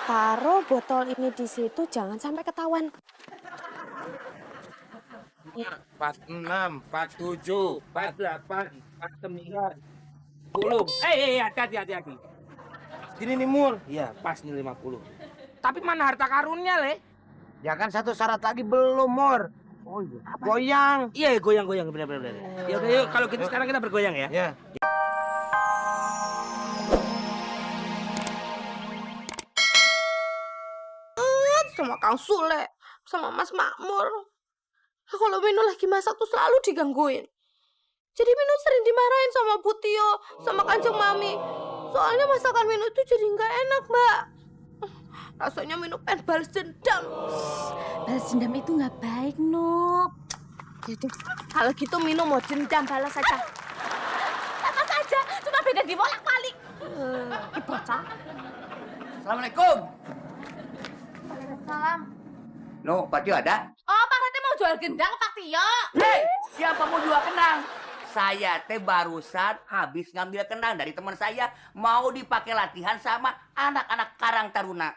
Taruh botol ini di situ, jangan sampai ketahuan. 46, 47, 48, 49, 10. Hati-hati. Gini nih Mur. Iya, pas nih 50. Tapi mana harta karunnya, Le? Ya kan satu syarat lagi belum, Mor. Oh iya. Goyang. Iya, goyang, benar. Ya udah yuk, kalau gitu sekarang kita bergoyang ya. Ya. Sama Kang Sule, sama Mas Makmur. Kalau Minu lagi masak tuh selalu digangguin. Jadi Minu sering dimarahin sama Bu Tio, sama Kanjeng Mami. Soalnya masakan Minu tuh jadi nggak enak, Mbak. Rasanya Minu pengen balas dendam. Balas dendam itu nggak baik, Nup. Jadi kalau gitu Minu mau dendam balas saja. Sama saja, cuma beda dibolak-balik. Bocah. Assalamualaikum. Salam. No, Pak Tio ada? Oh, Pak Rete mau jual gendang, Pak Tio. Hei, siapa mau jual kendang? Saya teh barusan habis ngambil kendang dari teman saya, mau dipakai latihan sama anak-anak Karang Taruna.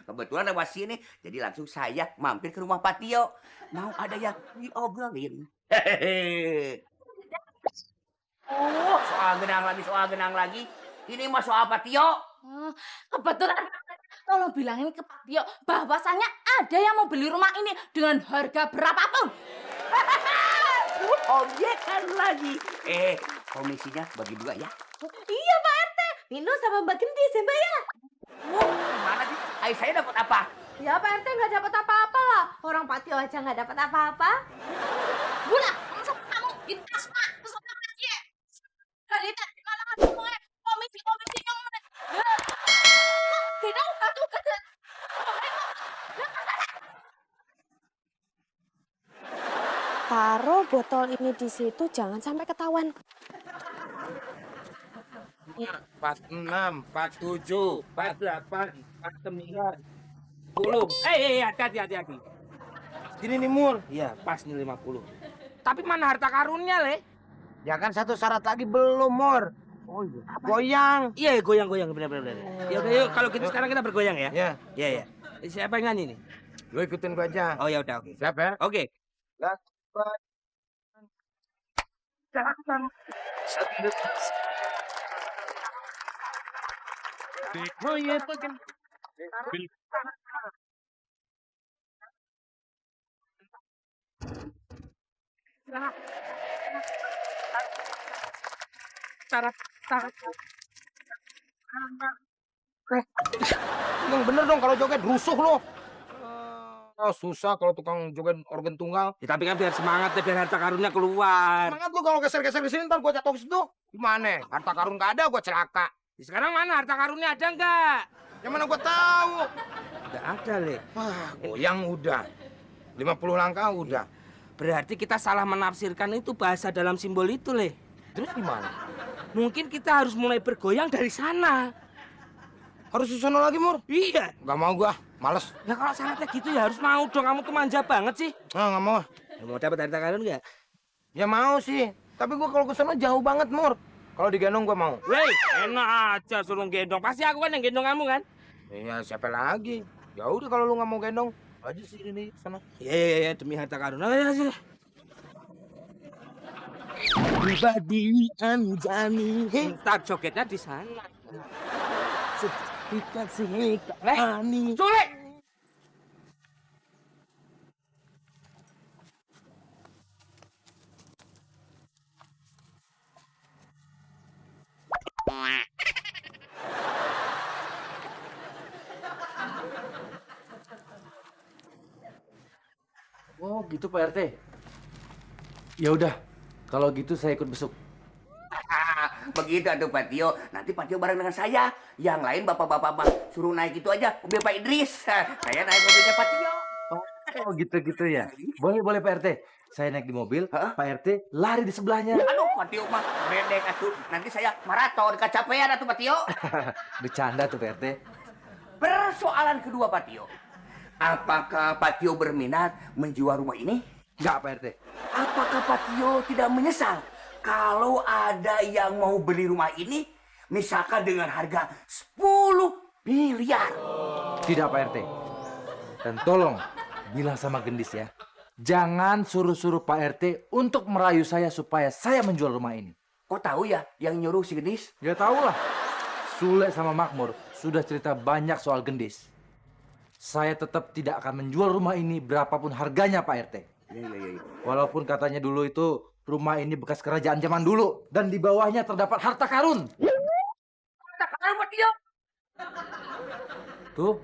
Kebetulan lewat sini, jadi langsung saya mampir ke rumah Pak Tio. Mau ada yang diobrolin. Hehehe. Oh, soal genang lagi. Ini mah soal Pak Tio. Kebetulan, tolong bilangin ke Pak Tio bahwasannya ada yang mau beli rumah ini dengan harga berapapun. Objekan lagi. Komisinya bagi dua ya. Iya, Pak RT. Minu sama Mbak Gendis ya, Mbak ya? Mana sih? Ayah saya dapat apa? Ya Pak RT nggak dapat apa-apa lah. Orang Pak Tio aja nggak dapat apa-apa. Bula, sama kamu di tas, Pak. Bersama Pak Tio. Dari tadi malah ngomongnya komisi ngomongnya. Tidak, satu kata. Taruh botol ini di situ, jangan sampai ketahuan. 46, 47, 48, 49, 10. Hati-hati. Gini nih Mur. Iya, pas nih 50. Tapi mana harta karunnya, Le? Ya kan satu syarat lagi belum, Mor. Oh iya. Goyang. Iya, goyang, benar. Ya udah yuk, kalau gitu sekarang kita bergoyang ya. Ya. Iya. Siapa yang nyanyi nih? Lu ikutin gua aja. Oh ya udah, oke. Siap ya? Oke. Yang bener dong kalau joget rusuh lo. Susah kalau tukang joget organ tunggal. Ya, tapi kan biar semangat ya, biar harta karunnya keluar. Semangat lu kalau geser-geser di sini ntar gua jatuh ke situ. Gimana? Harta karun gak ada, gua celaka. Ya, sekarang mana harta karunnya, ada nggak? Yang mana gua tahu? Nggak ada, Le. Wah, goyang udah. 50 langkah udah. Berarti kita salah menafsirkan itu bahasa dalam simbol itu, Le. Terus gimana? Mungkin kita harus mulai bergoyang dari sana. Harus di sana lagi, Mur? Iya. Gak mau gua, males. Ya kalau syaratnya gitu ya harus mau dong. Kamu tuh manja banget sih. Gak mau. Mau dapat harta karun nggak? Ya mau sih. Tapi gua kalau ke sana jauh banget, Mur. Kalau digendong gua mau. Weh, enak aja suruh gendong. Pasti aku kan yang gendong kamu kan? Iya, siapa lagi? Ya udah kalau lu nggak mau gendong, aja sih ini sana. Iya, demi harta karun. Ayo. Pribadi Anjani. Ntar jogetnya di sana. Dikasih Ani. Sule! Oh gitu Pak RT. Ya udah, kalau gitu saya ikut besuk. Begitu tuh Pak Tio. Nanti Pak Tio bareng dengan saya. Yang lain bapak-bapak suruh naik itu aja mobil Pak Idris. Saya naik mobilnya Pak Tio. Oh gitu ya. Boleh Pak RT. Saya naik di mobil, Pak RT lari di sebelahnya. Aduh Pak Tio mah bedek atuh. Nanti saya maraton kecapean atuh Pak Tio. Bercanda tuh Pak RT. Persoalan kedua Pak Tio. Apakah Pak Tio berminat menjual rumah ini? Enggak Pak RT. Apakah Pak Tio tidak menyesal kalau ada yang mau beli rumah ini, misalkan dengan harga 10 miliar? Tidak, Pak RT. Dan tolong bilang sama Gendis ya, jangan suruh-suruh Pak RT untuk merayu saya supaya saya menjual rumah ini. Kok tahu ya yang nyuruh si Gendis? Ya tahulah. Sule sama Makmur sudah cerita banyak soal Gendis. Saya tetap tidak akan menjual rumah ini berapapun harganya, Pak RT. Iya. Walaupun katanya dulu itu rumah ini bekas kerajaan zaman dulu dan di bawahnya terdapat harta karun. Harta karun buat dia. Tuh,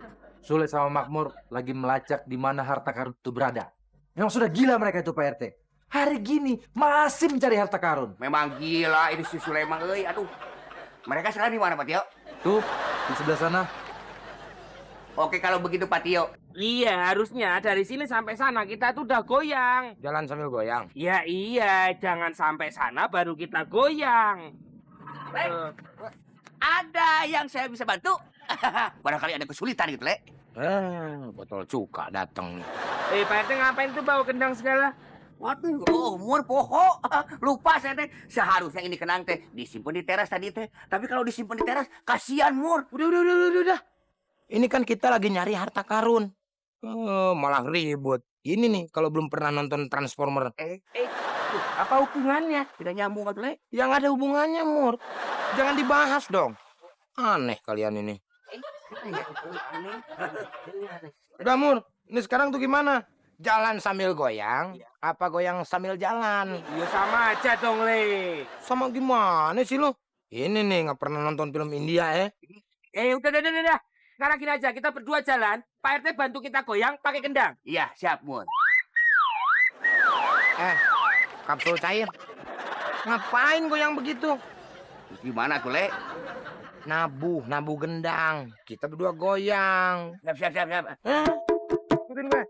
Sule sama Makmur lagi melacak di mana harta karun itu berada. Memang sudah gila mereka itu, Pak RT. Hari gini masih mencari harta karun. Memang gila ini si Sulaiman, euy. Aduh. Mereka sekarang di mana, Pak Tio? Tuh, di sebelah sana. Oke, kalau begitu Pak Tio. Iya, harusnya dari sini sampai sana kita tuh udah goyang. Jalan sambil goyang. Ya iya, jangan sampai sana baru kita goyang. Ada yang saya bisa bantu? Barangkali ada kesulitan gitu, Le. Botol cuka datang. Pak RT ngapain tuh bawa kendang segala? Waduh, umur poho. Lupa saya teh. Seharusnya ini kenang teh disimpan di teras tadi teh. Tapi kalau disimpan di teras, kasihan Mur. Udah. Ini kan kita lagi nyari harta karun. Malah ribut. Ini nih kalau belum pernah nonton Transformer. Apa hubungannya? Tidak nyambung kan, Le? Yang ada hubungannya, Mur. Jangan dibahas dong. Aneh kalian ini. Udah, Mur. Ini sekarang tuh gimana? Jalan sambil goyang, apa goyang sambil jalan? Ya sama aja dong, Le. Sama gimana sih lo? Ini nih nggak pernah nonton film India ya? Udah. Sekarang gini aja, kita berdua jalan, Pak RT bantu kita goyang pakai kendang. Iya, siap, Mur. Kapsul cair. Ngapain goyang begitu? Gimana tuh, Le? Nabu gendang. Kita berdua goyang. Siap. Ikutin gue.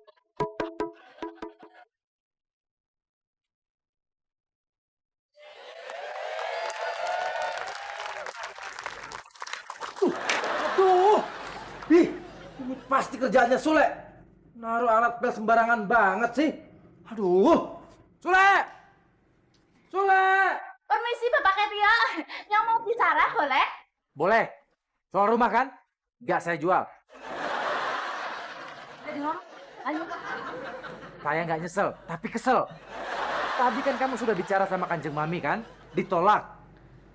Aduh, ih, ini pasti kerjaannya Sule. Naruh alat pel sembarangan banget sih. Aduh, Sule! Permisi Bapak Ketia, yang mau bicara boleh? Boleh. Soal rumah kan? Nggak saya jual. Jadi ngomong, ayo. Saya nggak nyesel, tapi kesel. Tadi kan kamu sudah bicara sama Kanjeng Mami kan? Ditolak.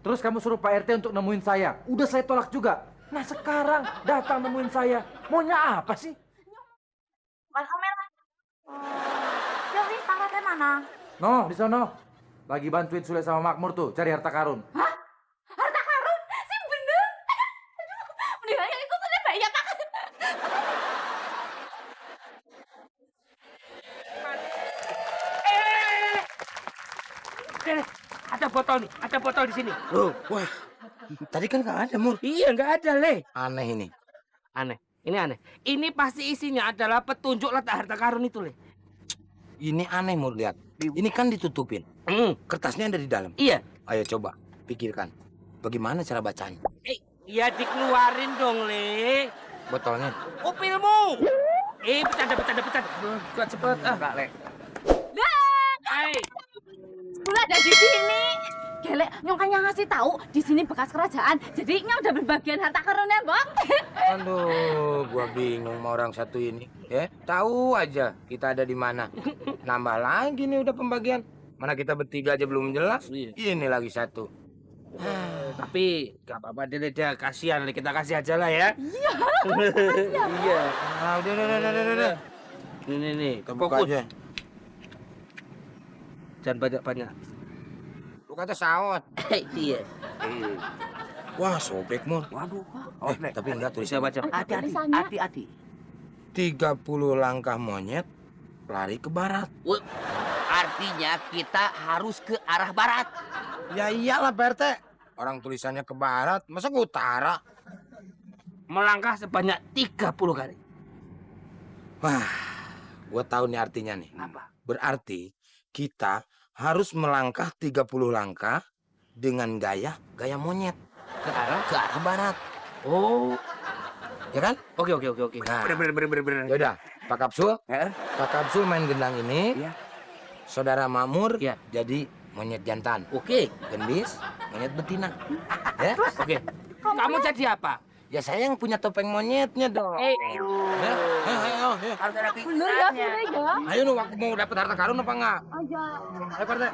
Terus kamu suruh Pak RT untuk nemuin saya. Udah saya tolak juga. Nah sekarang datang nemuin saya. Maunya apa sih? Bukan Omel. Jadi tangannya mana? No, di sono. Lagi bantuin Sule sama Makmur tuh cari harta karun. Hah? Harta karun? Sih bener? Aduh, mendingan yang ikut aja Mbak ya Pak. Ada botol di sini. Loh, wah. Tadi kan nggak ada, Mur. Iya, nggak ada, Le. Aneh ini. Ini aneh. Ini pasti isinya adalah petunjuk letak harta karun itu, Le. Ini aneh, Mur, lihat. Ini kan ditutupin. Kertasnya ada di dalam. Iya. Ayo coba, pikirkan. Bagaimana cara bacanya? Ya dikeluarin dong, Le. Botolnya. Upilmu. Bercanda. Kuat cepet. Enggak, Le. Hai. Udah ada di sini. Gelek, nyongkanya ngasih tahu di sini bekas kerajaan. Jadi nya udah berbagian harta karunnya, Bang. Aduh, gua bingung sama orang satu ini. Ya, tahu aja kita ada di mana. Nambah lagi nih udah pembagian. Mana kita bertiga aja belum jelas. Ini lagi satu. Tapi gak apa-apa deh, dia kasihan, Le. Kita kasih aja lah ya. Iya. Iya. Nah, udah. Nih. Kita buka Fokus. aja. Jangan banyak-banyak. Lu kata sawat. Iya. Wah, sobek, Mur. Waduh. Tapi enggak tuh. Bisa baca. Hati-hati. 30 langkah monyet lari ke barat. Artinya kita harus ke arah barat. Ya iyalah, Pak RT. Orang tulisannya ke barat, masa ke utara? Melangkah sebanyak 30 kali. Wah, gua tahu nih artinya nih. Apa? Berarti kita harus melangkah 30 langkah dengan gaya monyet Ke arah? ke arah barat. Oh. Ya kan? Oke. Nah, Bener. yaudah, Pak Kapsul, Eh? Pak Kapsul main gendang ini. Iya. Saudara Makmur Iya. jadi monyet jantan. Oke. Gendis, monyet betina. Ya? Oke. Kamu jadi apa? Ya saya yang punya topeng monyetnya dong. Ayo. Harus ada Bener ya, pikirannya. bener ya. Ayo nu, aku mau dapat harta karun apa enggak? Aja. Ayo Pak RT.